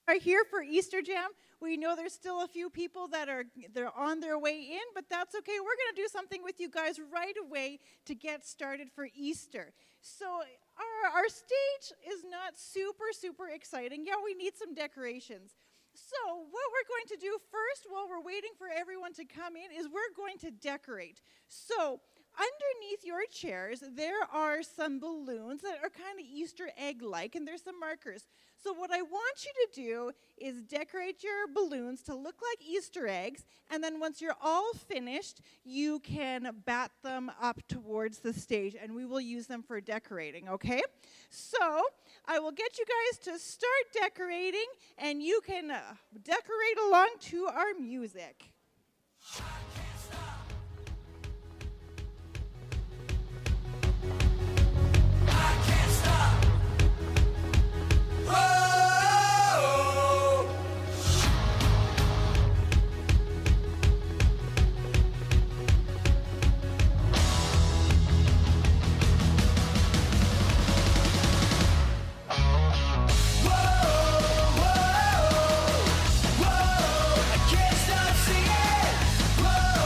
are here for Easter Jam. We know there's still a few people they're on their way in, but that's okay. We're going to do something with you guys right away to get started for Easter. So our stage is not super exciting. Yeah, we need some decorations. So what we're going to do first, while we're waiting for everyone to come in, is we're going to decorate. So underneath your chairs, there are some balloons that are kind of Easter egg-like, and there's some markers. So what I want you to do is decorate your balloons to look like Easter eggs, and then once you're all finished, you can bat them up towards the stage, and we will use them for decorating, okay? So I will get you guys to start decorating, and you can decorate along to our music. Whoa, I can't stop singing. Whoa.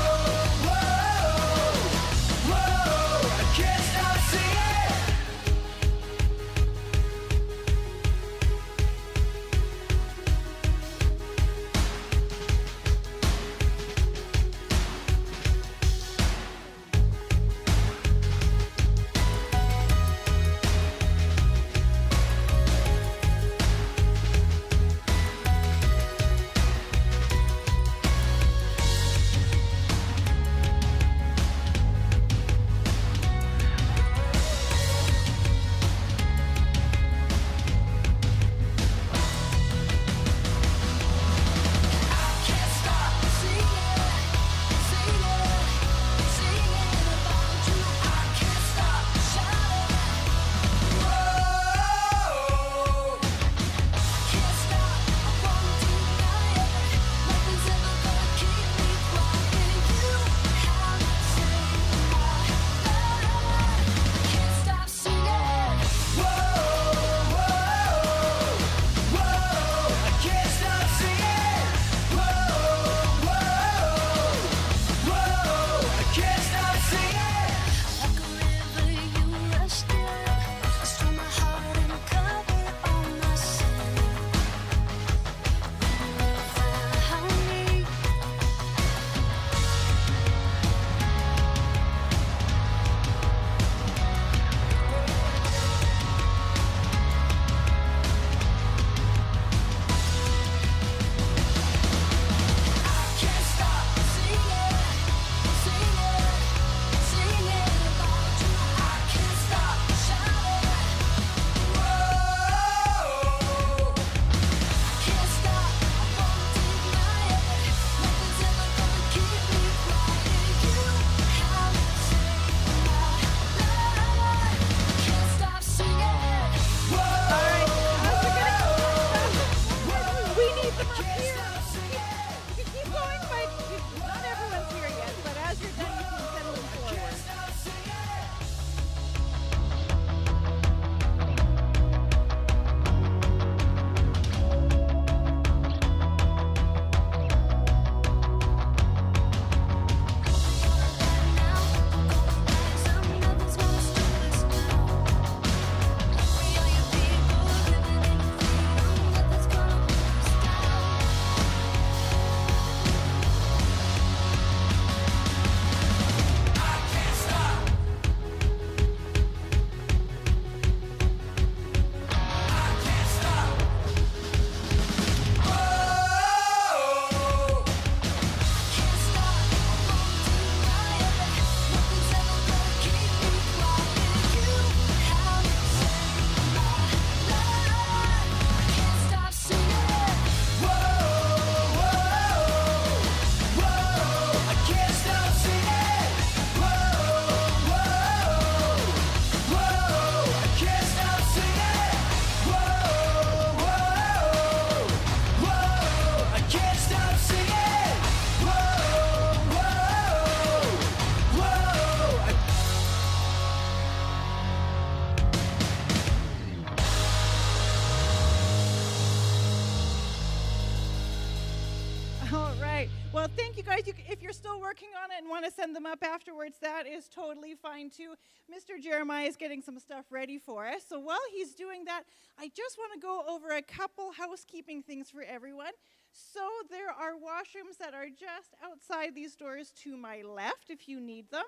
it and want to send them up afterwards, that is totally fine too. Mr. Jeremiah is getting some stuff ready for us. So while he's doing that, I just want to go over a couple housekeeping things for everyone. So there are washrooms that are just outside these doors to my left if you need them.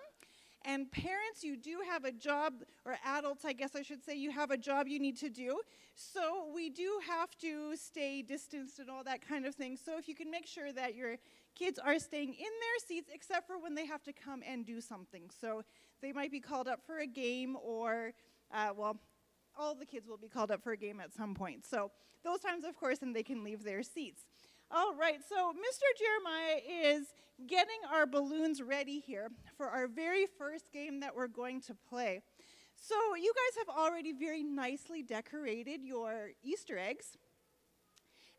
And parents, you do have a job, or adults, I guess I should say, you have a job you need to do. So we do have to stay distanced and all that kind of thing. So if you can make sure that your kids are staying in their seats, except for when they have to come and do something. So they might be called up for a game, or, well, all the kids will be called up for a game at some point. So those times, of course, and they can leave their seats. All right, so Mr. Jeremiah is getting our balloons ready here for our very first game that we're going to play. So you guys have already very nicely decorated your Easter eggs.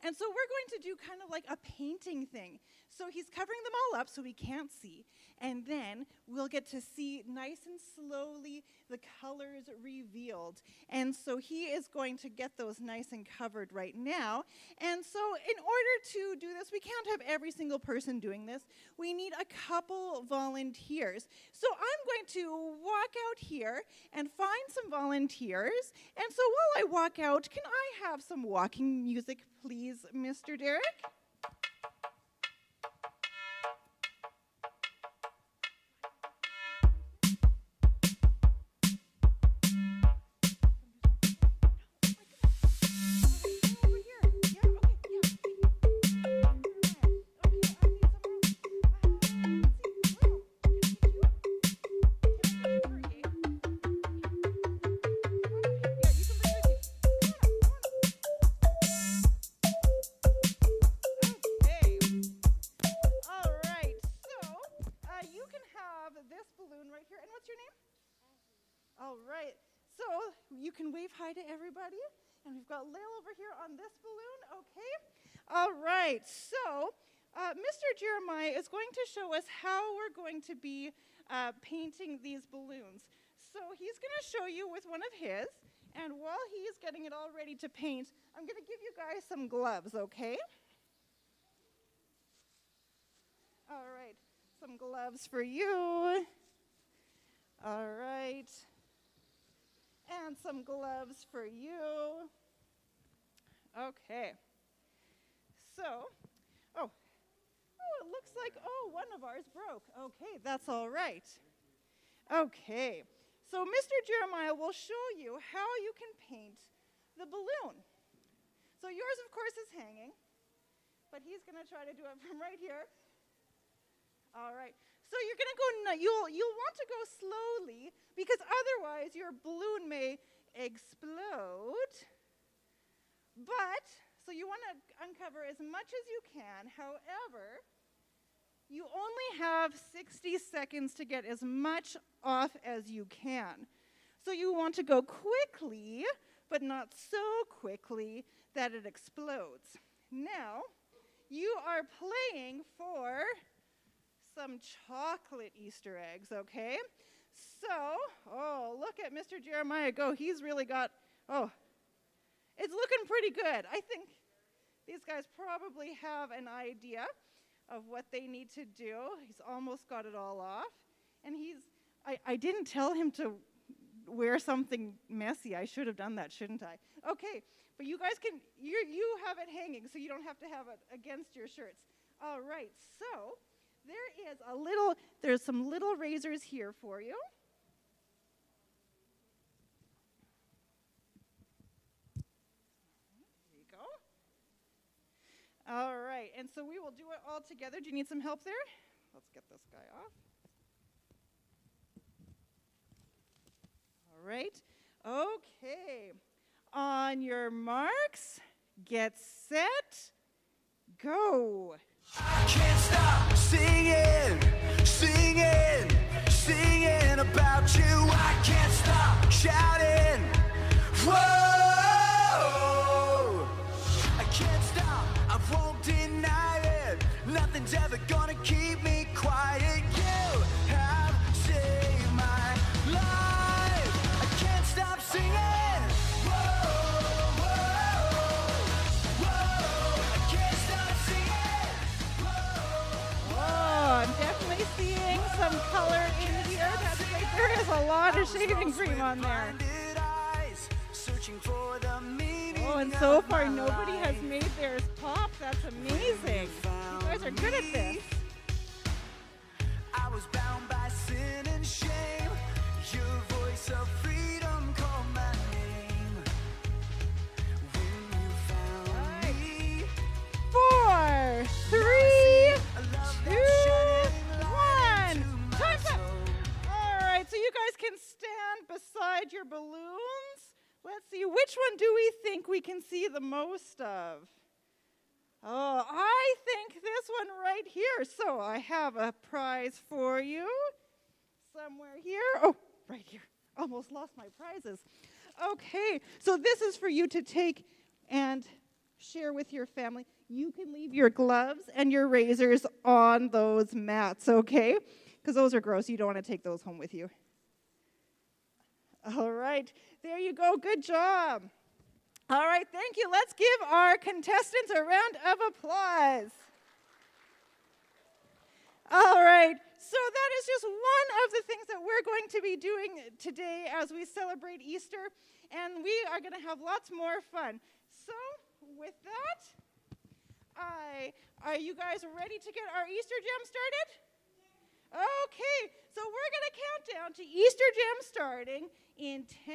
And so we're going to do kind of like a painting thing. So he's covering them all up so we can't see. And then we'll get to see nice and slowly the colors revealed. And so he is going to get those nice and covered right now. And so in order to do this, we can't have every single person doing this. We need a couple volunteers. So I'm going to walk out here and find some volunteers. And so while I walk out, can I have some walking music, please, Mr. Derek? All right, so you can wave hi to everybody. And we've got Lil over here on this balloon, okay? All right, so Mr. Jeremiah is going to show us how we're going to be painting these balloons. So he's going to show you with one of his, and while he's getting it all ready to paint, I'm going to give you guys some gloves, okay? All right, some gloves for you. All right. And some gloves for you. Okay. So, it looks like, one of ours broke. Okay, that's all right. Okay. So Mr. Jeremiah will show you how you can paint the balloon. So yours, of course, is hanging, but he's going to try to do it from right here. All right. So you're going to go, you'll want to go slowly, because otherwise your balloon may explode. But, so you want to uncover as much as you can. However, you only have 60 seconds to get as much off as you can. So you want to go quickly, but not so quickly that it explodes. Now, you are playing for some chocolate Easter eggs, okay? So, look at Mr. Jeremiah go. He's really got, it's looking pretty good. I think these guys probably have an idea of what they need to do. He's almost got it all off. And I didn't tell him to wear something messy. I should have done that, shouldn't I? Okay, but you guys you have it hanging, so you don't have to have it against your shirts. All right, so there's some little razors here for you. There you go. All right, and so we will do it all together. Do you need some help there? Let's get this guy off. All right. Okay. On your marks, get set, go. I can't stop singing, singing, singing about you. I can't stop shouting. Whoa! I can't stop, I won't deny it. Nothing's ever gonna keep me quiet. You have saved my life. I can't stop singing. Whoa, whoa, whoa. I can't stop singing. Oh, I'm definitely seeing has a lot of shaving cream on there. Oh, and so far nobody has made theirs pop. That's amazing. You guys are good at this. I was bound by sin and shame. Your voice of freedom called my name. When you found me, 4, 3, 2, 1. Time's up. All right, so you guys can stand beside your balloons. Let's see, which one do we think we can see the most of? Oh, I think this one right here. So I have a prize for you somewhere here. Oh, right here. Almost lost my prizes. Okay, so this is for you to take and share with your family. You can leave your gloves and your razors on those mats, okay? Because those are gross. You don't want to take those home with you. All right, there you go. Good job. All right, thank you. Let's give our contestants a round of applause. All right, so that is just one of the things that we're going to be doing today as we celebrate Easter, and we are going to have lots more fun. So, with that, are you guys ready to get our Easter Jam started? Okay, so we're going to count down to Easter Jam starting in 10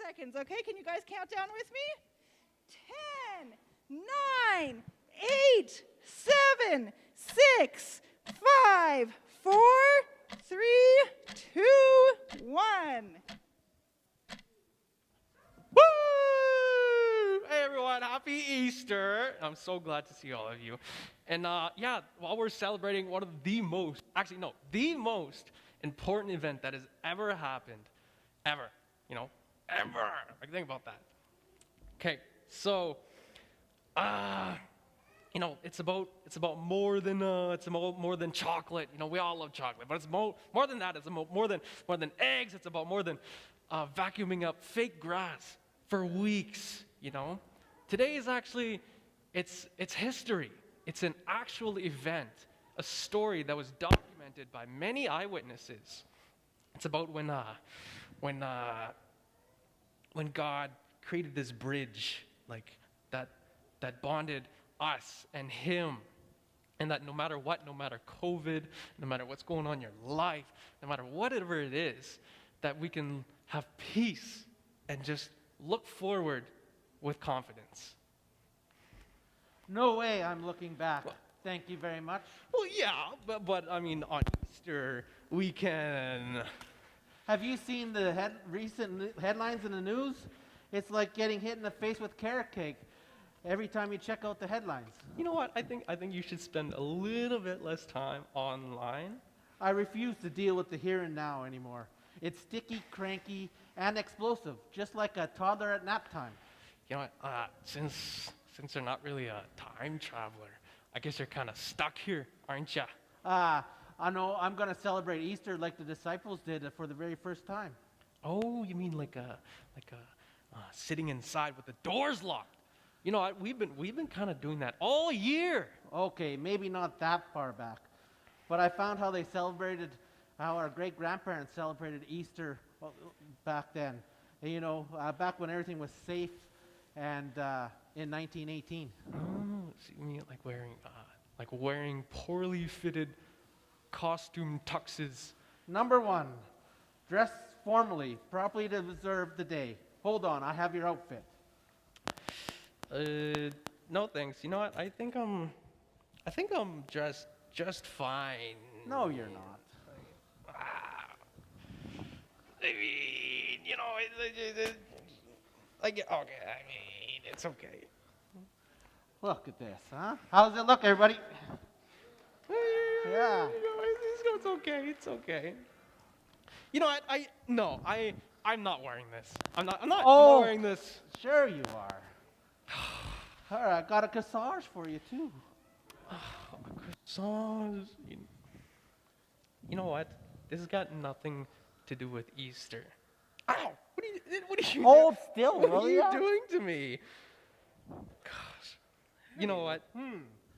seconds. Okay, can you guys count down with me? 10, 9, 8, 7, 6, 5, 4, 3, 2, 1. Woo! Hey everyone, happy Easter. I'm so glad to see all of you. And yeah, while we're celebrating one of the most important event that has ever happened, ever. Like think about that. Okay, so, it's about more than chocolate. We all love chocolate, but it's more than that. It's more than eggs. It's about more than vacuuming up fake grass for weeks. Today is actually it's history. It's an actual event, a story that was documented by many eyewitnesses. It's about when God created this bridge, like that bonded us and Him, and that no matter what, no matter COVID, no matter what's going on in your life, no matter whatever it is, that we can have peace and just look forward with confidence. No way I'm looking back. Thank you very much. Well, yeah, but I mean, on Easter weekend. Have you seen the recent headlines in the news? It's like getting hit in the face with carrot cake every time you check out the headlines. You know what? I think you should spend a little bit less time online. I refuse to deal with the here and now anymore. It's sticky, cranky, and explosive, just like a toddler at nap time. You know what? Since you're not really a time traveler, I guess you're kind of stuck here, aren't you? I know I'm going to celebrate Easter like the disciples did for the very first time. Oh, you mean like sitting inside with the doors locked? You know what? We've been kind of doing that all year. Okay, maybe not that far back, but I found how how our great-grandparents celebrated Easter back then. And, back when everything was safe, and in 1918. Oh, so you mean like wearing poorly fitted costume tuxes? Number 1, dress formally, properly to observe the day. Hold on, I have your outfit. No thanks. You know what? I think I'm dressed just fine. No, you're not. I mean, it's okay. Look at this, huh? How does it look, everybody? Yeah. It's okay. It's okay. You know what? I'm not wearing this. I'm not wearing this. Sure you are. All right, I got a corsage for you too. Croissants. You know what? This has got nothing to do with Easter. Ow! What are you Hold still, What will are you ya? doing to me? Gosh. You know what?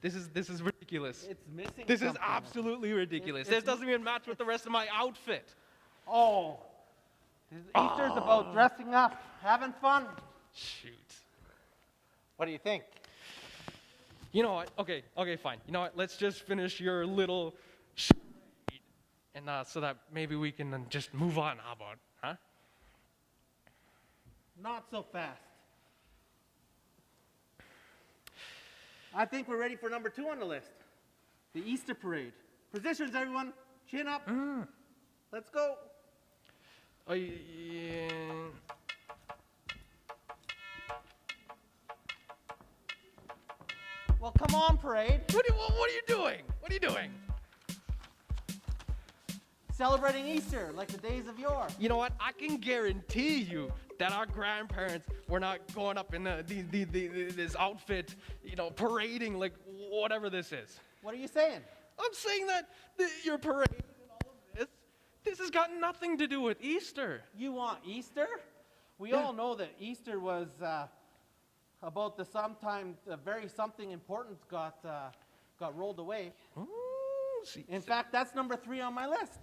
This is ridiculous. It's missing This is something. absolutely ridiculous. It's This doesn't even match with the rest of my outfit. Oh, Easter's about dressing up, having fun. Shoot. What do you think? You know what? Okay, fine. You know what? Let's just finish your little charade, and so that maybe we can just move on. How about, huh? Not so fast. I think we're ready for number 2 on the list. The Easter parade. Positions, everyone. Chin up. Let's go. Oh, yeah. Well, come on, parade. What are you doing? What are you doing? Celebrating Easter like the days of yore. You know what? I can guarantee you that our grandparents were not going up in this outfit, parading like whatever this is. What are you saying? I'm saying that your parade and all of this has got nothing to do with Easter. You want Easter? We all know that Easter was about the very something important got rolled away. Ooh, see, In fact, that's number 3 on my list.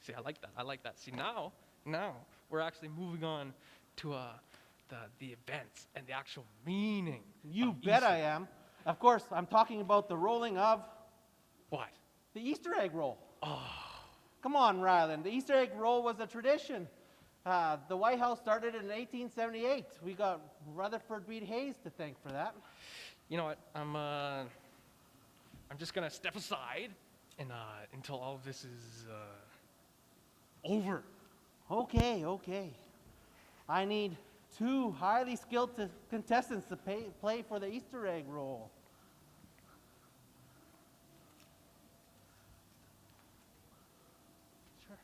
See, I like that. See, now we're actually moving on to the events and the actual meaning. You of bet Easter. I am. Of course, I'm talking about the rolling of What? the Easter egg roll. Oh. Come on, Ryland. The Easter egg roll was a tradition. The White House started in 1878. We got Rutherford B. Hayes to thank for that. You know what? I'm just gonna step aside and until all of this is over. Okay. I need 2 highly skilled contestants to play for the Easter egg roll. Sure.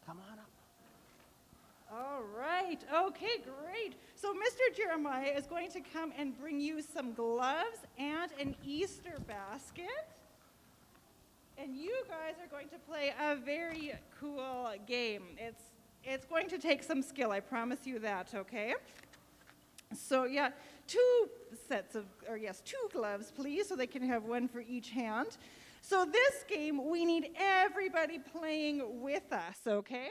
Come on up. All right. Okay, great. So Mr. Jeremiah is going to come and bring you some gloves and an Easter basket. And you guys are going to play a very cool game. It's going to take some skill, I promise you that, okay? So yeah, 2 gloves, please, so they can have one for each hand. So this game, we need everybody playing with us, okay?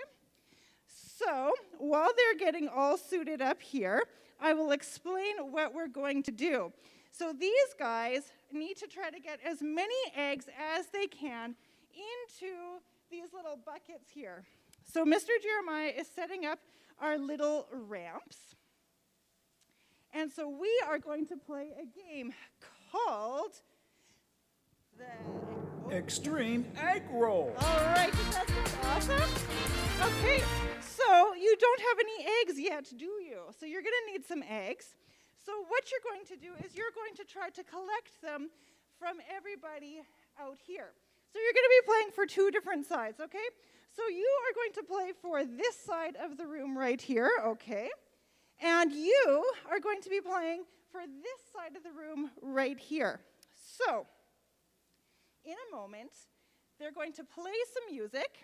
So while they're getting all suited up here, I will explain what we're going to do. So these guys need to try to get as many eggs as they can into these little buckets here. So Mr. Jeremiah is setting up our little ramps. And so we are going to play a game called the Extreme Egg Roll. All right, does that sound awesome? Okay, so you don't have any eggs yet, do you? So you're going to need some eggs. So what you're going to do is you're going to try to collect them from everybody out here. So you're going to be playing for 2 different sides, okay? So you are going to play for this side of the room right here, okay? And you are going to be playing for this side of the room right here. So in a moment, they're going to play some music,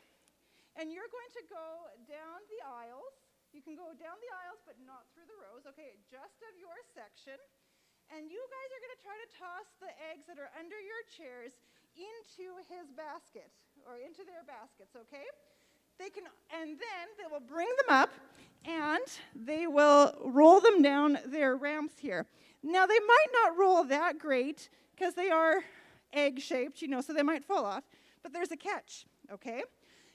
and you're going to go down the aisles. You can go down the aisles, but not through the rows, okay, just of your section. And you guys are going to try to toss the eggs that are under your chairs into his basket, or into their baskets, okay? And then they will bring them up, and they will roll them down their ramps here. Now, they might not roll that great, because they are egg-shaped, so they might fall off, but there's a catch, okay?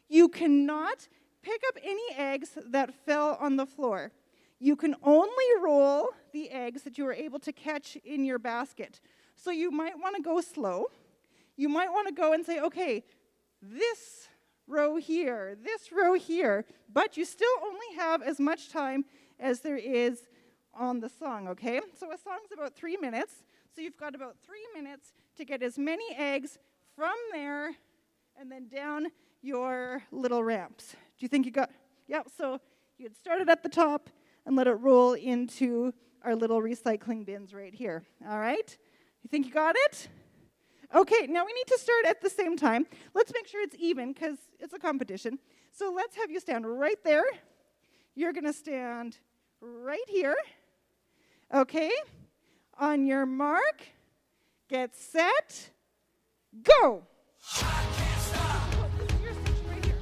You cannot pick up any eggs that fell on the floor. You can only roll the eggs that you were able to catch in your basket. So you might want to go slow. You might want to go and say, okay, this row here, but you still only have as much time as there is on the song, okay? So a song's about 3 minutes, so you've got about 3 minutes to get as many eggs from there and then down your little ramps. Do you think you got? Yep, so you'd start it at the top and let it roll into our little recycling bins right here. All right? You think you got it? Okay, now we need to start at the same time. Let's make sure it's even because it's a competition. So let's have you stand right there. You're going to stand right here. Okay? On your mark, get set, go! This is your section right here.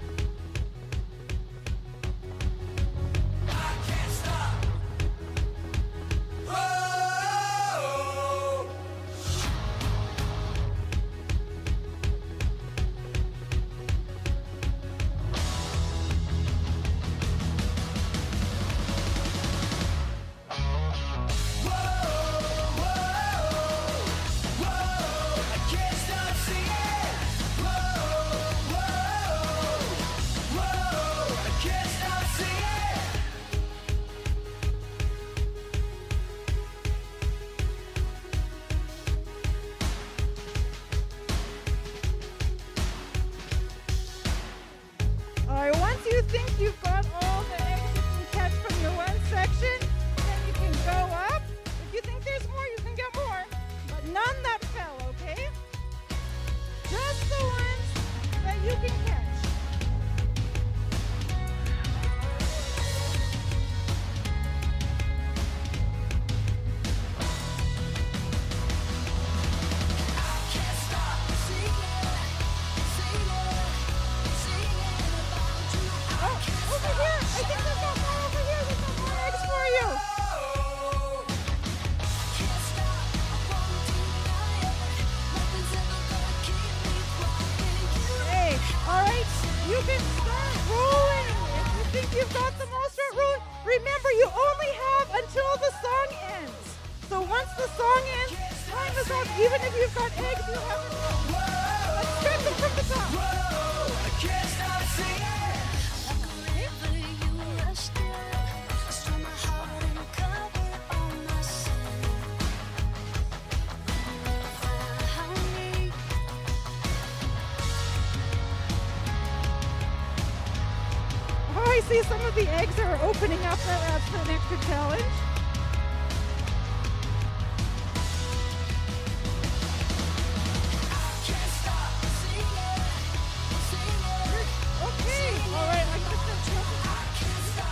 think you've got all the eggs you can catch from your one section, then you can go up. If you think there's more, you can get more. But none that fell, okay? Just the ones that you can catch. Over here! I think there's got more over here. There's got more eggs for you. Hey, all right. You can start rolling. If you think you've got the most, start rolling. Remember, you only have until the song ends. So once the song ends, time is up. Even if you've got eggs, you have to roll. Let's start them from the top. Oh, I see some of the eggs are opening up for an extra challenge. Okay, all right, I'm gonna start go back to your spot.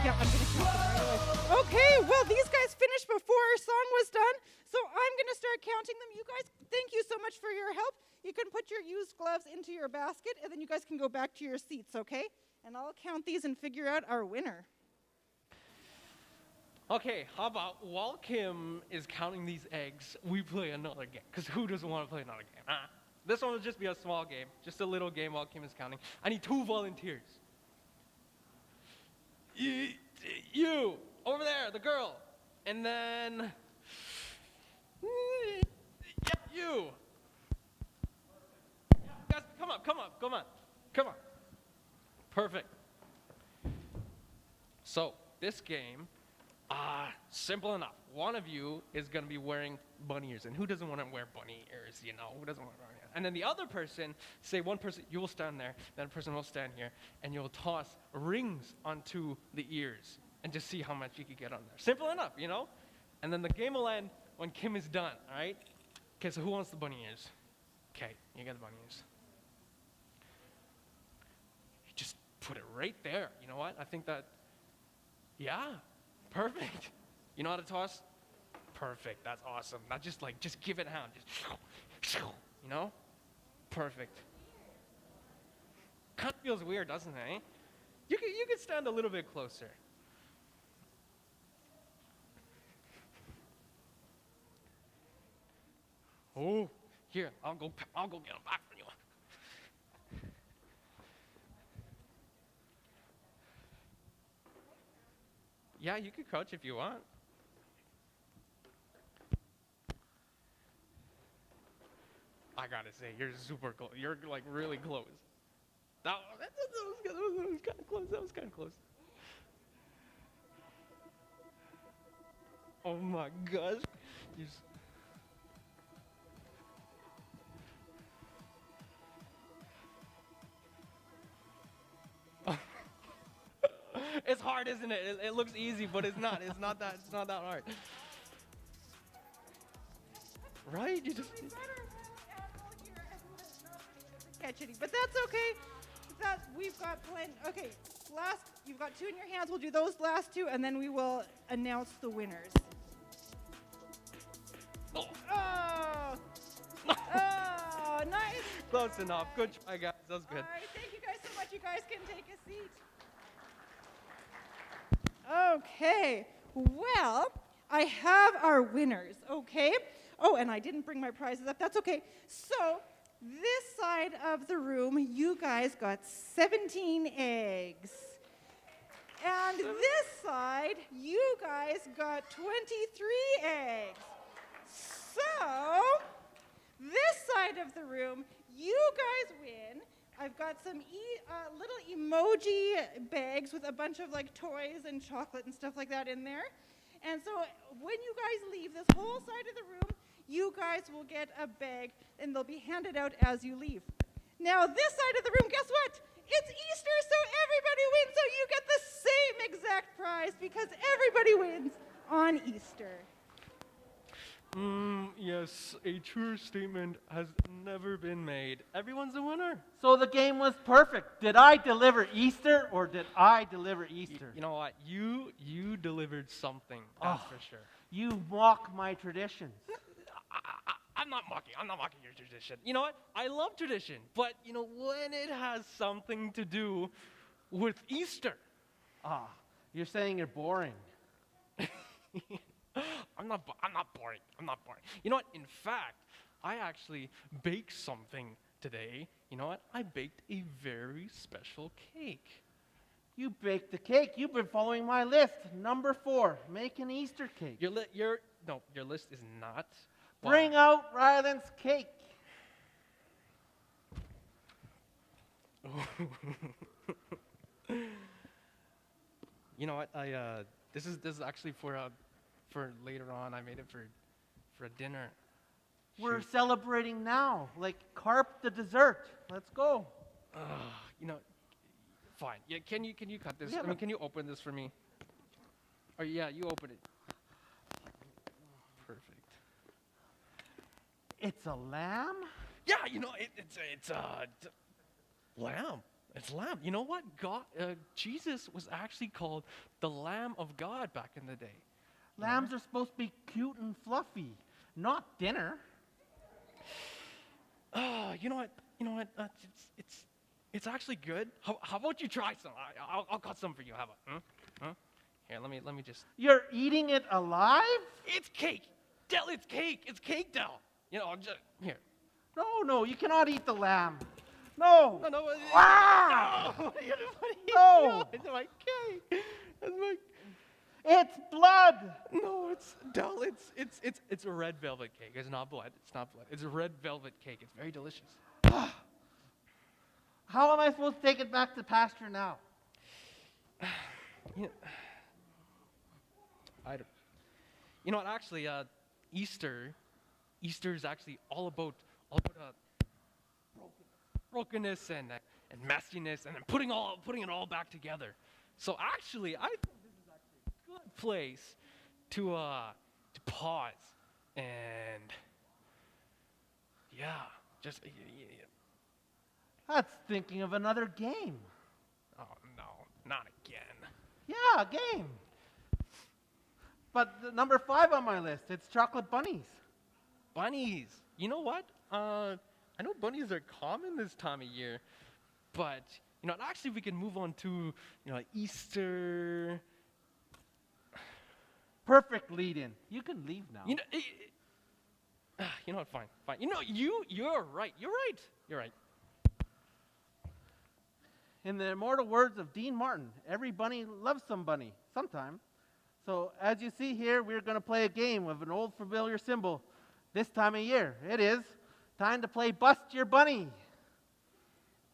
Yeah, I'm gonna count them right away. Okay, well, these guys finished before our song was done, so I'm gonna start counting them. You guys, thank you so much for your help. You can put your used gloves into your basket, and then you guys can go back to your seats, okay? And I'll count these and figure out our winner. Okay, how about while Kim is counting these eggs, we play another game? Because who doesn't want to play another game? This one will just be a small game, just a little game while Kim is counting. I need 2 volunteers. You, over there, the girl. And then, yeah, you. Guys, come on. Perfect. So, this game, simple enough. One of you is going to be wearing bunny ears. And who doesn't want to wear bunny ears, you know? Who doesn't want to wear bunny ears? And then the other person, say one person, you will stand there, then a person will stand here, and you'll toss rings onto the ears and just see how much you can get on there. Simple enough, you know? And then the game will end when Kim is done, all right? Okay, so who wants the bunny ears? Okay, you get the bunny ears. You just put it right there. You know what? I think that, yeah, perfect. You know how to toss? Perfect, that's awesome. Not just like, just give it a hand. Just, you know? Perfect. Kind of feels weird, doesn't it? Eh? You could stand a little bit closer. Oh, here, I'll go get them back from you. Yeah, you could crouch if you want. I gotta say, you're super close. You're like really close. That was kind of close. That was kind of close. Oh my gosh. It's hard, isn't it? It looks easy, but it's not. It's not that hard. Right? You just. Catch any, but that's okay. We've got plenty. Okay, you've got 2 in your hands. We'll do those last 2, and then we will announce the winners. Oh. Oh, nice. Close enough. Good try, guys. That was good. All right, thank you guys so much. You guys can take a seat. Okay, well, I have our winners, okay? Oh, and I didn't bring my prizes up. That's okay. So, this side of the room, you guys got 17 eggs. And this side, you guys got 23 eggs. So, this side of the room, you guys win I've got some little emoji bags with a bunch of like toys and chocolate and stuff like that in there. And so when you guys leave this whole side of the room, you guys will get a bag and they'll be handed out as you leave. Now this side of the room, guess what? It's Easter, so everybody wins, so you get the same exact prize because everybody wins on Easter. Yes, a true statement has never been made. Everyone's a winner. So the game was perfect. Did I deliver Easter or did I deliver Easter? You know what? You delivered something, that's for sure. You mock my traditions. I'm not mocking your tradition. You know what? I love tradition, but you know when it has something to do with Easter. You're saying you're boring. I'm not boring. I'm not boring. You know what? In fact, I actually baked something today. You know what? I baked a very special cake. You baked the cake. You've been following my list. Number 4, make an Easter cake. Your list is not. Bring out Ryland's cake. You know what? This is actually for later on. I made it for a dinner. We're Shoot. celebrating now. Like carp the dessert. Let's go. You know, fine. Yeah, can you cut this? Yeah, I mean, but- can you open this for me? Oh yeah, you open it. Perfect. It's a lamb? Yeah, you know it's lamb. It's lamb. You know what? Jesus was actually called the Lamb of God back in the day. Lambs are supposed to be cute and fluffy, not dinner. You know what? It's actually good. How about you try some? I'll cut some for you. How about? Huh? Here, let me just. You're eating it alive? It's cake, Del. It's cake. It's cake, Del. You know, just here. No, you cannot eat the lamb. No. No. Ah! No. What are you No. doing? It's my cake. It's my. It's blood. No, it's Del. It's a red velvet cake. It's not blood. It's not blood. It's a red velvet cake. It's very delicious. How am I supposed to take it back to pasture now? You know what? Actually, Easter is actually all about brokenness and messiness, and then putting it all back together. So actually, I think this is actually a good place to pause and just. That's thinking of another game. Oh no, not again. Yeah, a game. But the number 5 on my list, it's chocolate bunnies. Bunnies. You know what? I know bunnies are common this time of year, but you know, actually, we can move on to Easter. Perfect lead-in. You can leave now. You know what? Fine. You know, you're right. You're right. In the immortal words of Dean Martin, every bunny loves some bunny sometime. So as you see here, we're going to play a game of an old familiar symbol this time of year. It is time to play Bust Your Bunny.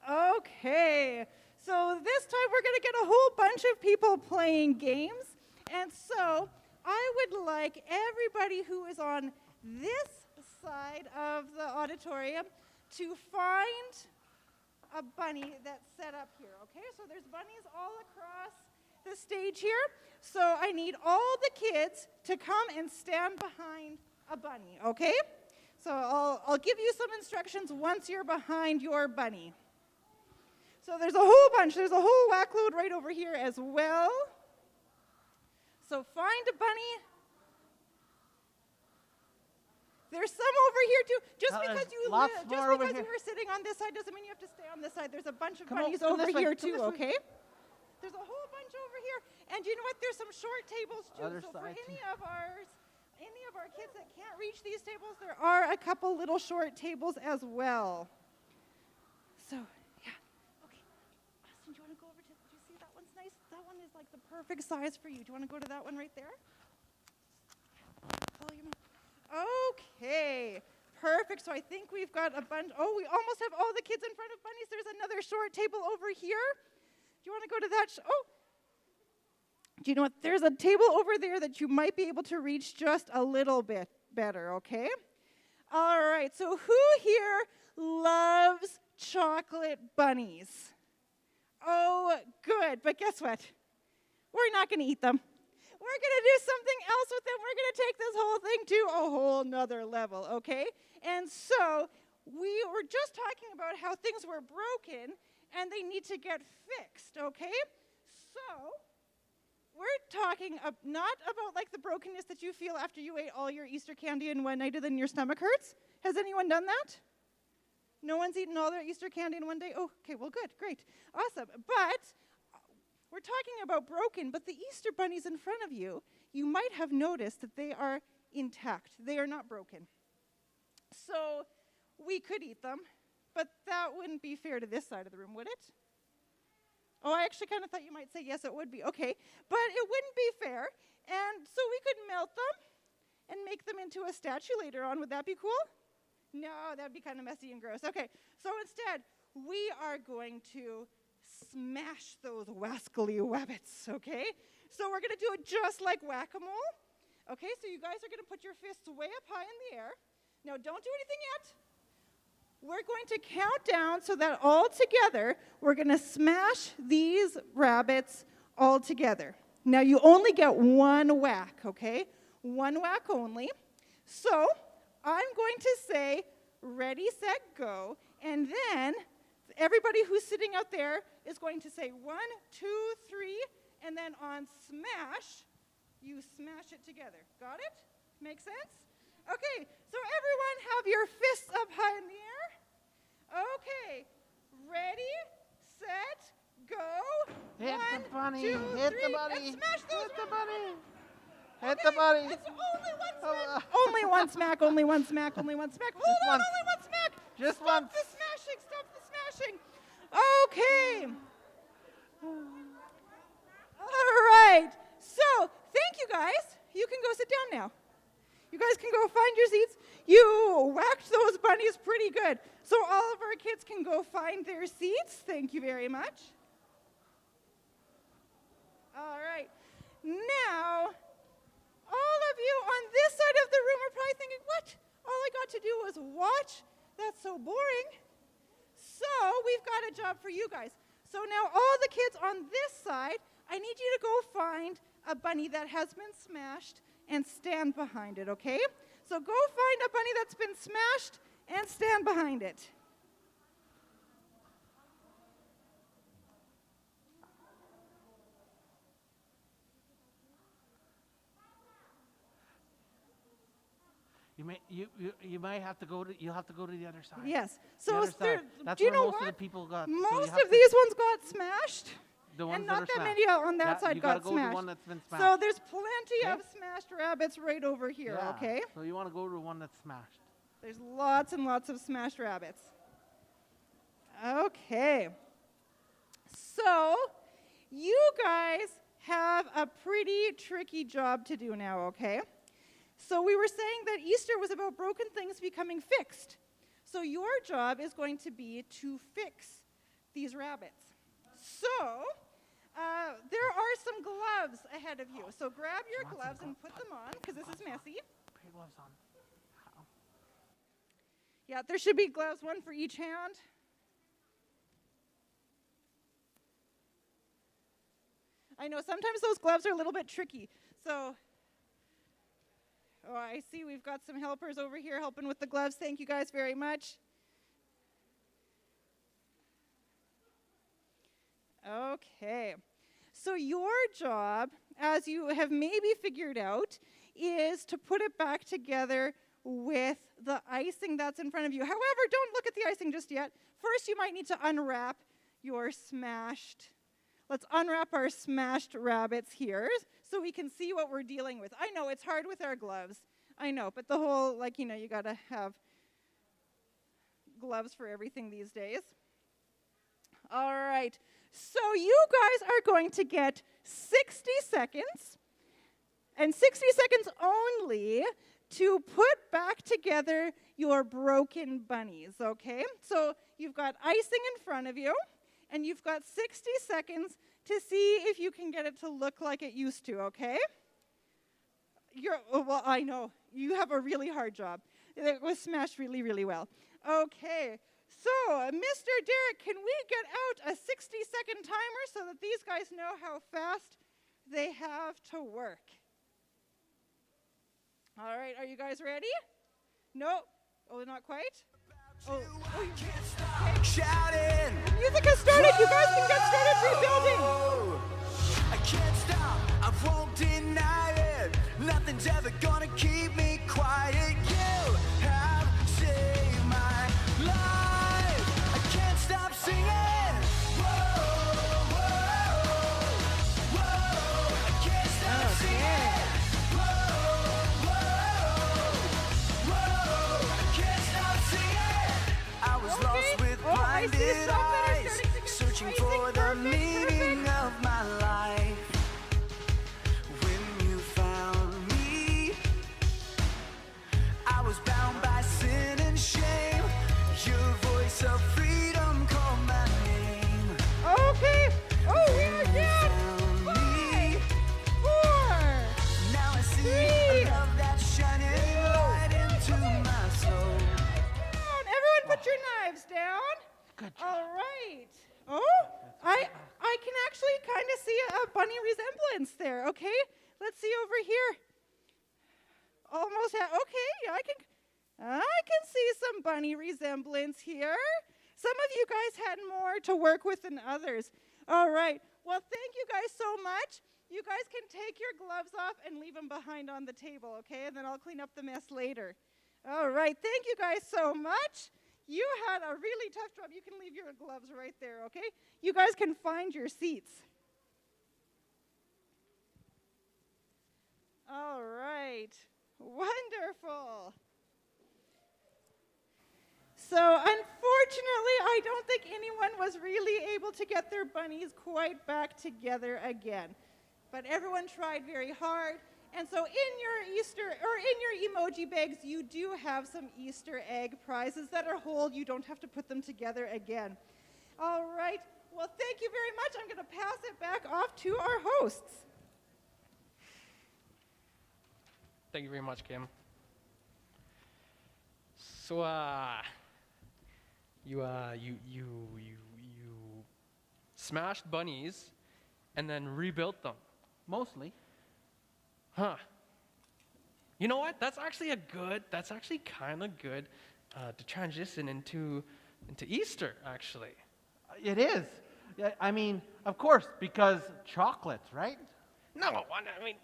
Okay, so this time we're going to get a whole bunch of people playing games. And so I would like everybody who is on this side of the auditorium to find a bunny that's set up here, okay? So there's bunnies all across the stage here. So I need all the kids to come and stand behind a bunny, okay? So I'll give you some instructions once you're behind your bunny. So there's a whole bunch. There's a whole whack load right over here as well. So find a bunny. There's some over here too. Just because you were sitting on this side doesn't mean you have to stay on this side. There's a bunch of bunnies over here too, okay? There's a whole bunch over here. And you know what? There's some short tables too. Other so for side, any of our kids that can't reach these tables, there are a couple little short tables as well. So, yeah. Okay. Austin, do you want to go over to, do you see that one's nice? That one is like the perfect size for you. Do you want to go to that one right there? Follow your mom. Okay. Perfect. So I think we've got a bunch. Oh, we almost have all the kids in front of bunnies. There's another short table over here. Do you want to go to that? Oh. Do you know what? There's a table over there that you might be able to reach just a little bit better, okay? All right. So who here loves chocolate bunnies? Oh, good. But guess what? We're not going to eat them. We're going to do something else with them. We're going to take this whole thing to a whole nother level, okay? And so we were just talking about how things were broken and they need to get fixed, okay? So we're talking not about like the brokenness that you feel after you ate all your Easter candy in one night and then your stomach hurts. Has anyone done that? No one's eaten all their Easter candy in one day? Oh, okay, well, good, great, awesome. But we're talking about broken, but the Easter bunnies in front of you, you might have noticed that they are intact. They are not broken. So we could eat them, but that wouldn't be fair to this side of the room, would it? Oh, I actually kind of thought you might say yes, it would be. Okay, but it wouldn't be fair, and so we could melt them and make them into a statue later on. Would that be cool? No, that would be kind of messy and gross. Okay, so instead, we are going to smash those wascally wabbits, okay? So we're going to do it just like whack-a-mole. Okay, so you guys are going to put your fists way up high in the air. Now, don't do anything yet. We're going to count down so that all together, we're going to smash these rabbits all together. Now, you only get one whack, okay? One whack only. So I'm going to say, ready, set, go, and then everybody who's sitting out there is going to say 1, 2, 3, and then on smash, you smash it together. Got it? Make sense? Okay, so everyone have your fists up high in the air. Okay, ready, set, go. Hit 1, the bunny, 2, hit 3, the bunny, and smash those hit the bunny. Okay, Hit the bunny. It's only one smack. Oh, Only one smack, only one smack, only one smack. Hold on, once. only one smack. Just Stop once. the smashing, stop the smashing. Okay. All right. So, thank you guys. You can go sit down now. You guys can go find your seats. You whacked those bunnies pretty good. So all of our kids can go find their seats. Thank you very much. All right. Now, all of you on this side of the room are probably thinking, what? All I got to do was watch? That's so boring. So we've got a job for you guys. So now all the kids on this side, I need you to go find a bunny that has been smashed and stand behind it, okay? So go find a bunny that's been smashed and stand behind it. You might have to go to you'll have to go to the other side. Yes. The So other side. That's do you where know most what? of the people got. so Most you have of to- these ones got smashed. The ones And that not are that smashed. many on that Yeah, side you got gotta go to smashed. the one that's been smashed. So there's plenty Okay. of smashed rabbits right over here, Yeah, okay? So you want to go to the one that's smashed. There's lots and lots of smashed rabbits. Okay. So you guys have a pretty tricky job to do now, okay? So we were saying that Easter was about broken things becoming fixed. So your job is going to be to fix these rabbits. So there are some gloves ahead of you. So grab your gloves and put them on, because this is messy. Put your gloves on. Yeah, there should be gloves, one for each hand. I know sometimes those gloves are a little bit tricky. So, oh, I see we've got some helpers over here helping with the gloves. Thank you guys very much. Okay. So your job, as you have maybe figured out, is to put it back together with the icing that's in front of you. However, don't look at the icing just yet. First, you might need to unwrap your smashed. Let's unwrap our smashed rabbits here so we can see what we're dealing with. I know it's hard with our gloves. I know, but the whole, you got to have gloves for everything these days. All right. So you guys are going to get 60 seconds, and 60 seconds only, to put back together your broken bunnies, okay? So you've got icing in front of you, and you've got 60 seconds to see if you can get it to look like it used to, okay? Well, I know. You have a really hard job. It was smashed really, really well. Okay. So, Mr. Derek, can we get out a 60-second timer so that these guys know how fast they have to work? All right, are you guys ready? No? Oh, not quite? Oh, okay. Shouting. The music has started. You guys can get started rebuilding. I can't stop, I won't deny it. Nothing's ever gonna keep me quiet. You have saved my life. I can't stop singing. Whoa, whoa, whoa. I can't stop singing. Whoa, whoa, whoa. I can't stop singing. I was lost with I see blinded some that are eyes, starting to get searching rising. for the Perfect, meaning perfect. of my life. When you found me, I was bound by sin and shame. Your voice of freedom called my name. Okay. Oh, we are down. Found me. 5, 4. Now I see Three. a love that's shining light into my soul. Down. Everyone put your knives down. Good job. All right. Oh, I can actually kind of see a bunny resemblance there. Okay, let's see over here. Almost. Okay, I can see some bunny resemblance here. Some of you guys had more to work with than others. All right. Well, thank you guys so much. You guys can take your gloves off and leave them behind on the table, okay? And then I'll clean up the mess later. All right. Thank you guys so much. You had a really tough job. You can leave your gloves right there, okay? You guys can find your seats. All right. Wonderful. So, unfortunately, I don't think anyone was really able to get their bunnies quite back together again. But everyone tried very hard. And so in your Easter, or in your emoji bags, you do have some Easter egg prizes that are whole. You don't have to put them together again. All right. Well, thank you very much. I'm going to pass it back off to our hosts. Thank you very much, Kim. So, you smashed bunnies and then rebuilt them. Mostly. Huh. You know what? That's actually kind of good to transition into Easter, actually. It is. Yeah, I mean, of course, because chocolates, right? No, I mean,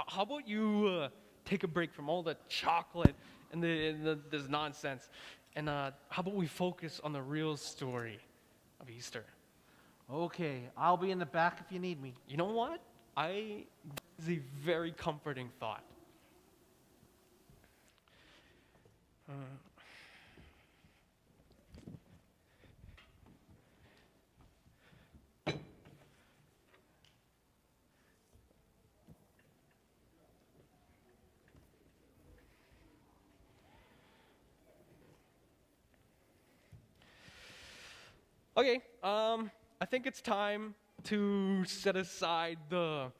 how about you take a break from all the chocolate and this nonsense, and how about we focus on the real story of Easter? Okay, I'll be in the back if you need me. You know what? This is a very comforting thought. Okay, I think it's time to set aside the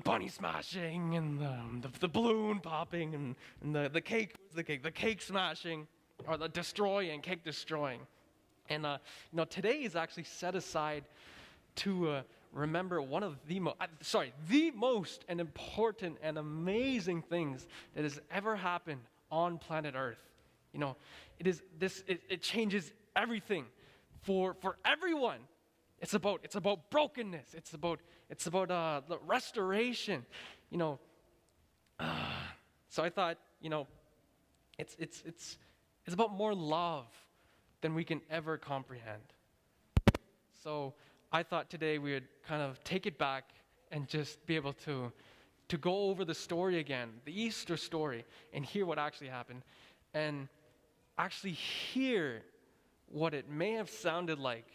bunny smashing and the balloon popping and the cake smashing, or the destroying, cake destroying. And today is actually set aside to remember one of the most and important and amazing things that has ever happened on planet Earth. You know, it changes everything for everyone. It's about brokenness. It's about the restoration. You know. So I thought, it's about more love than we can ever comprehend. So I thought today we would kind of take it back and just be able to go over the story again, the Easter story, and hear what actually happened, and actually hear what it may have sounded like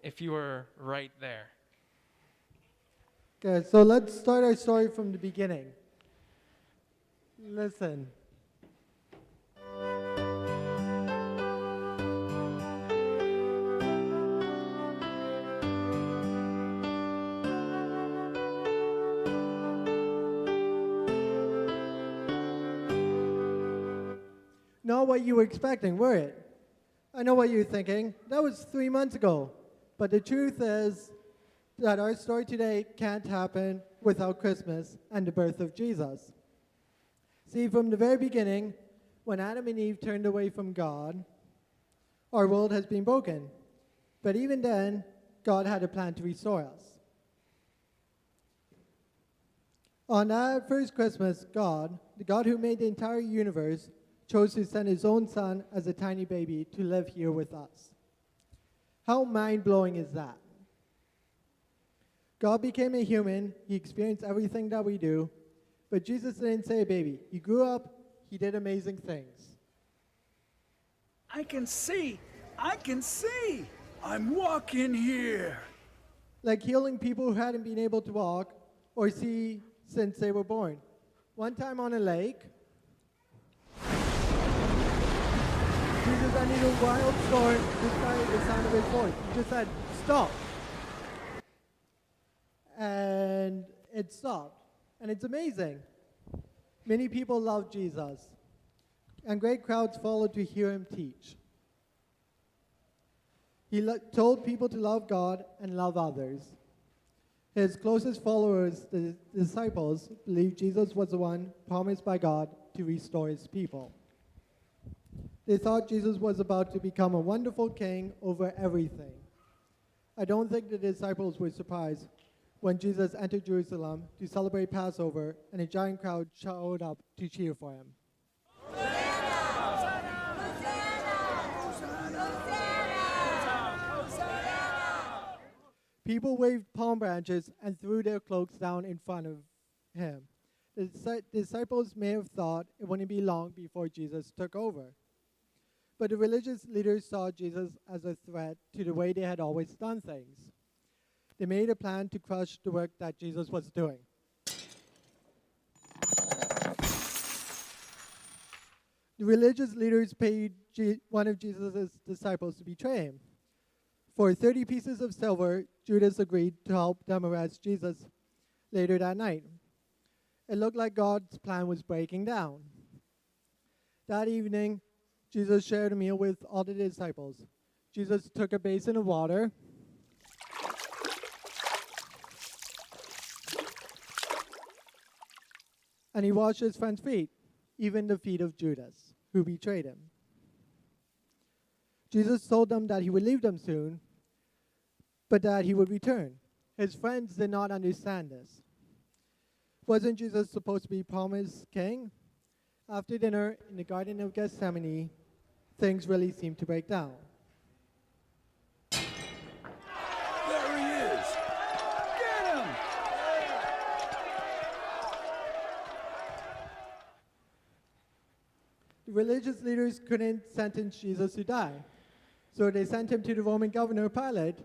if you were right there. Okay, so let's start our story from the beginning. Listen, not what you were expecting, were it? I know what you're thinking. That was 3 months ago. But the truth is that our story today can't happen without Christmas and the birth of Jesus. See, from the very beginning, when Adam and Eve turned away from God, our world has been broken. But even then, God had a plan to restore us. On that first Christmas, God, the God who made the entire universe, chose to send his own son as a tiny baby to live here with us. How mind-blowing is that? God became a human, he experienced everything that we do, but Jesus didn't say baby. He grew up, he did amazing things. I can see. I'm walking here. Like healing people who hadn't been able to walk or see since they were born. One time on a lake, Jesus ended a wild storm despite the sound of his voice. He just said, stop. And it stopped. And it's amazing. Many people love Jesus. And great crowds followed to hear him teach. He told people to love God and love others. His closest followers, the disciples, believed Jesus was the one promised by God to restore his people. They thought Jesus was about to become a wonderful king over everything. I don't think the disciples were surprised when Jesus entered Jerusalem to celebrate Passover and a giant crowd showed up to cheer for him. People waved palm branches and threw their cloaks down in front of him. The disciples may have thought it wouldn't be long before Jesus took over. But the religious leaders saw Jesus as a threat to the way they had always done things. They made a plan to crush the work that Jesus was doing. The religious leaders paid one of Jesus' disciples to betray him. For 30 pieces of silver, Judas agreed to help them arrest Jesus later that night. It looked like God's plan was breaking down. That evening, Jesus shared a meal with all the disciples. Jesus took a basin of water, and he washed his friends' feet, even the feet of Judas, who betrayed him. Jesus told them that he would leave them soon, but that he would return. His friends did not understand this. Wasn't Jesus supposed to be promised king? After dinner in the Garden of Gethsemane, things really seemed to break down. There he is. Get him. The religious leaders couldn't sentence Jesus to die, so they sent him to the Roman governor Pilate,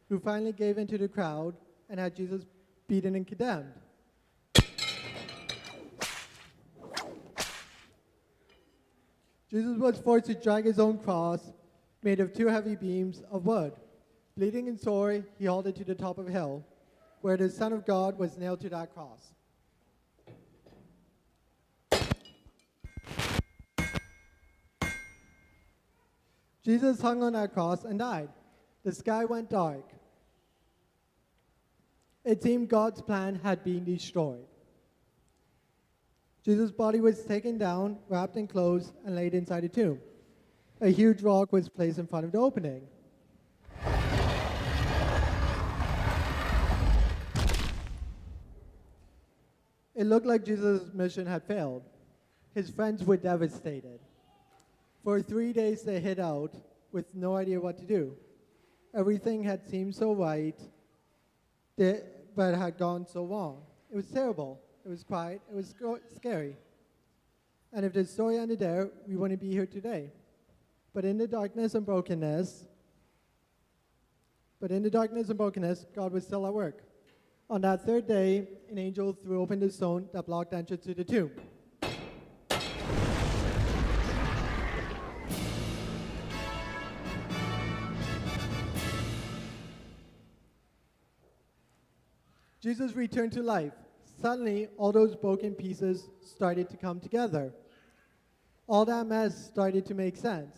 who finally gave in to the crowd and had Jesus beaten and condemned. Jesus was forced to drag his own cross, made of 2 heavy beams of wood. Bleeding and sore, he hauled it to the top of a hill, where the Son of God was nailed to that cross. Jesus hung on that cross and died. The sky went dark. It seemed God's plan had been destroyed. Jesus' body was taken down, wrapped in clothes, and laid inside a tomb. A huge rock was placed in front of the opening. It looked like Jesus' mission had failed. His friends were devastated. For 3 days they hid out with no idea what to do. Everything had seemed so right, but had gone so wrong. It was terrible. It was quiet. It was scary. And if the story ended there, we wouldn't be here today. But in the darkness and brokenness, God was still at work. On that 3rd day, an angel threw open the stone that blocked entrance to the tomb. Jesus returned to life. Suddenly, all those broken pieces started to come together. all that mess started to make sense.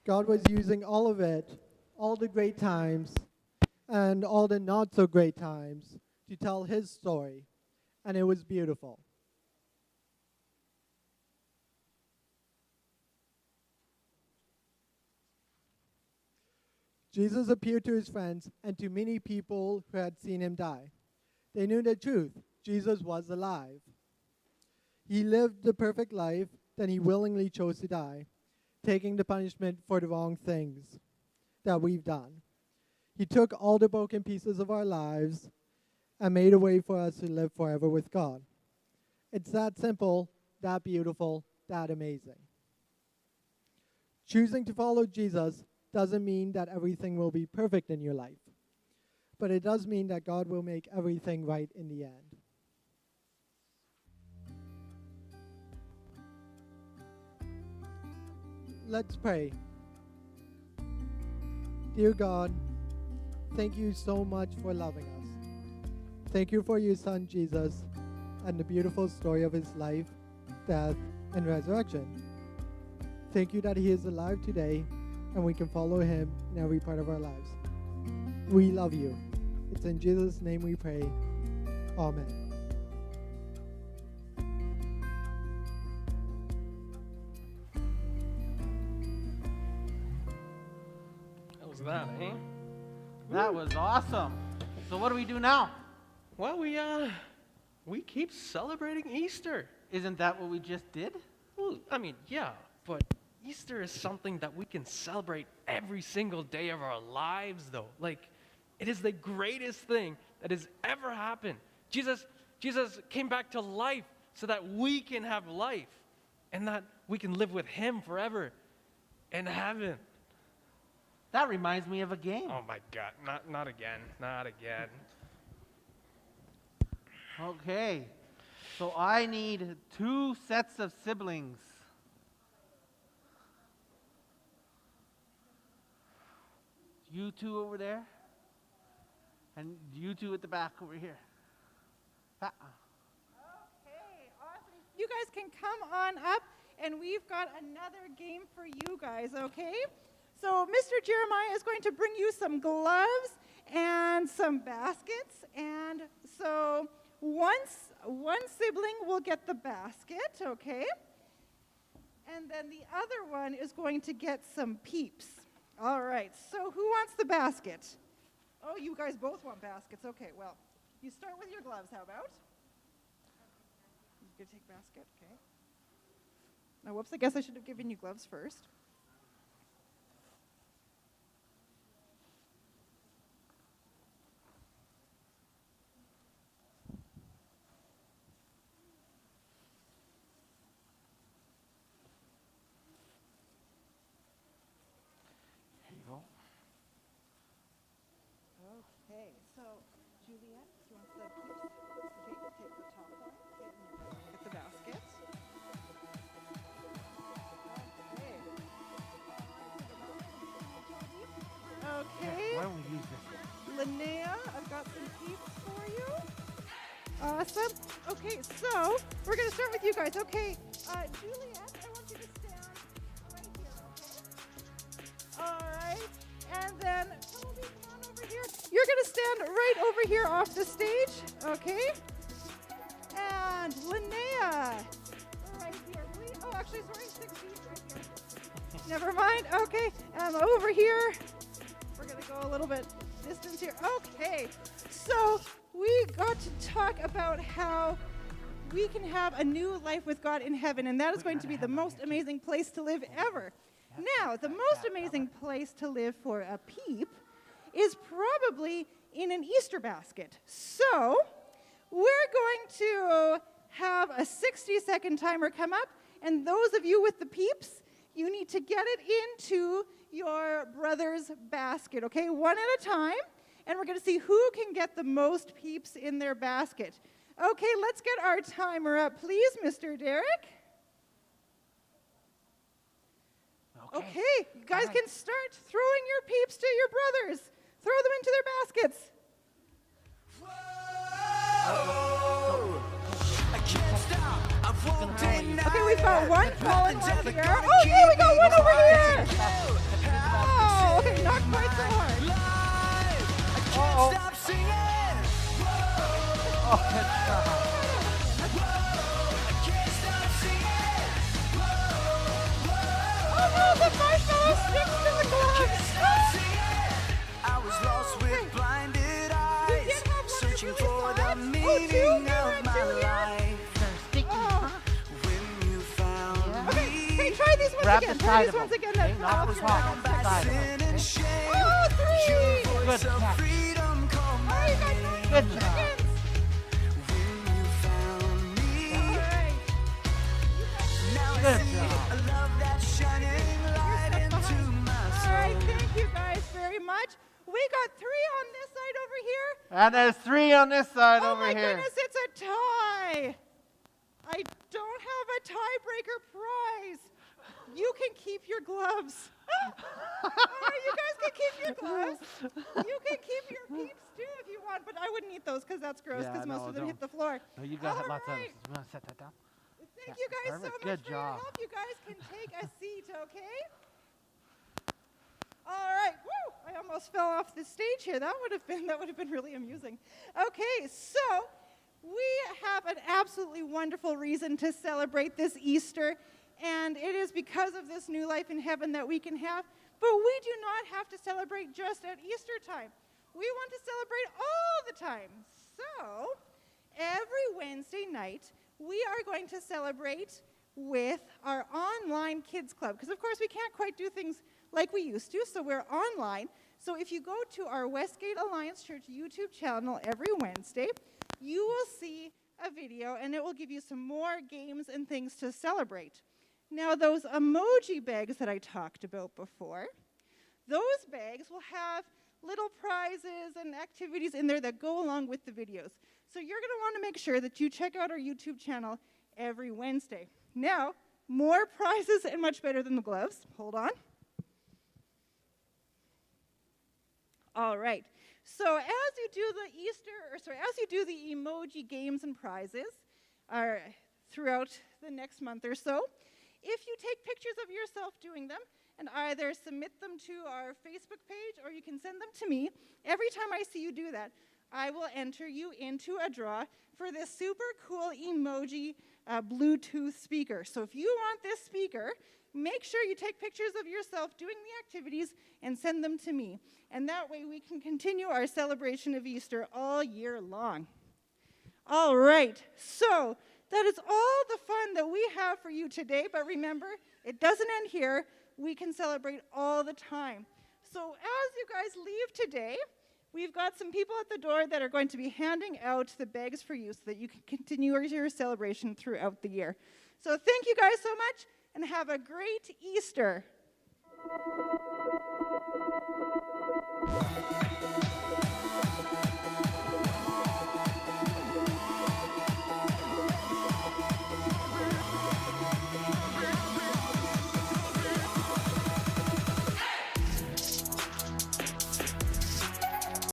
God was using all of it, all the great times, and all the not so great times to tell his story, and it was beautiful. Jesus appeared to his friends and to many people who had seen him die. They knew the truth. Jesus was alive. He lived the perfect life, then he willingly chose to die, taking the punishment for the wrong things that we've done. He took all the broken pieces of our lives and made a way for us to live forever with God. It's that simple, that beautiful, that amazing. Choosing to follow Jesus doesn't mean that everything will be perfect in your life, but it does mean that God will make everything right in the end. Let's pray. Dear God, thank you so much for loving us. Thank you for your son Jesus and the beautiful story of his life, death, and resurrection. Thank you that he is alive today and we can follow him in every part of our lives. We love you. It's in Jesus' name we pray. Amen. How was that, eh? That was awesome. So what do we do now? Well, we keep celebrating Easter. Isn't that what we just did? Well, I mean, yeah, but Easter is something that we can celebrate every single day of our lives, though. Like, it is the greatest thing that has ever happened. Jesus came back to life so that we can have life and that we can live with him forever in heaven. That reminds me of a game. Oh my God, not again, not again. Okay, so I need 2 sets of siblings. You 2 over there, and you 2 at the back over here. Okay, awesome. You guys can come on up, and we've got another game for you guys, okay? So Mr. Jeremiah is going to bring you some gloves and some baskets, and so one sibling will get the basket, okay? And then the other one is going to get some peeps. All right, so who wants the basket? Oh, you guys both want baskets. Okay, well, you start with your gloves, how about? You can take basket, okay. Now, whoops, I guess I should have given you gloves first. Okay, so Juliet, do you want the peeps? Okay, take the top one, get the basket. Okay. Why don't we use this one? Linnea, I've got some peeps for you. Awesome. Okay, so we're going to start with you guys. Okay, Juliet, I want you to stand right here, okay? All right, and then Toby, come on over here. You're going to stand right over here off the stage, okay? And Linnea, right here. Oh, actually, sorry, 6 feet right here. Never mind. Okay, and over here. We're going to go a little bit distance here. Okay, so we got to talk about how we can have a new life with God in heaven, and that is going to be the most amazing place to live ever. Now, the most amazing place to live for a peep is probably in an Easter basket. So we're going to have a 60-second timer come up, and those of you with the peeps, you need to get it into your brother's basket, okay? One at a time, and we're going to see who can get the most peeps in their basket. Okay, let's get our timer up, please, Mr. Derek. Okay, you guys can start throwing your peeps to your brothers. Throw them into their baskets. I can't stop, I won't deny. Okay, we we've got one tall and one here. Oh, yeah, we got one over here. Oh, okay, not quite so hard. Stop singing. Oh, good job. Can't stop singing. Oh, no, the marshmallow sticks to the gloves. I was lost with blinded eyes, did have one searching really for the fun. Oh, two. meaning Here, of two my here. life. Oh. When you found Okay, me, hey, try these ones Grab again. the Try side these of ones them. again. Okay, That's not off the your top, back. the side of them. sin and shame, Oh, three. your voice Good of catch. freedom called Oh, my you got name. 9 Good job. seconds. When you found me, All right. now I Good see job. a love that's shining light into my All right, soul. thank you guys very much. We got 3 on this side over here. And there's 3 on this side Oh over my here. goodness, it's a tie. I don't have a tiebreaker prize. You can keep your gloves. You guys can keep your gloves. You can keep your peeps too if you want, but I wouldn't eat those because that's gross Yeah, because most no, of them hit don't. the floor. No, you guys have All lots of right. this. You want to set that down? Thank Yeah, you guys so perfect. much Good for your job. help. You guys can take a seat, okay? All right. Woo! I almost fell off the stage here. That would have been really amusing. Okay, so we have an absolutely wonderful reason to celebrate this Easter, and it is because of this new life in heaven that we can have. But we do not have to celebrate just at Easter time. We want to celebrate all the time. So every Wednesday night, we are going to celebrate with our online kids club. Because, of course, we can't quite do things like we used to, so we're online. So if you go to our Westgate Alliance Church YouTube channel every Wednesday, you will see a video, and it will give you some more games and things to celebrate. Now, those emoji bags that I talked about before, those bags will have little prizes and activities in there that go along with the videos. So you're going to want to make sure that you check out our YouTube channel every Wednesday. Now, more prizes and much better than the gloves. Hold on. All right. So as you do as you do the emoji games and prizes throughout the next month or so, if you take pictures of yourself doing them and either submit them to our Facebook page or you can send them to me, every time I see you do that, I will enter you into a draw for this super cool emoji Bluetooth speaker. So if you want this speaker, make sure you take pictures of yourself doing the activities and send them to me. And that way we can continue our celebration of Easter all year long. All right, so that is all the fun that we have for you today. But remember, it doesn't end here. We can celebrate all the time. So as you guys leave today, we've got some people at the door that are going to be handing out the bags for you so that you can continue your celebration throughout the year. So thank you guys so much, and have a great Easter.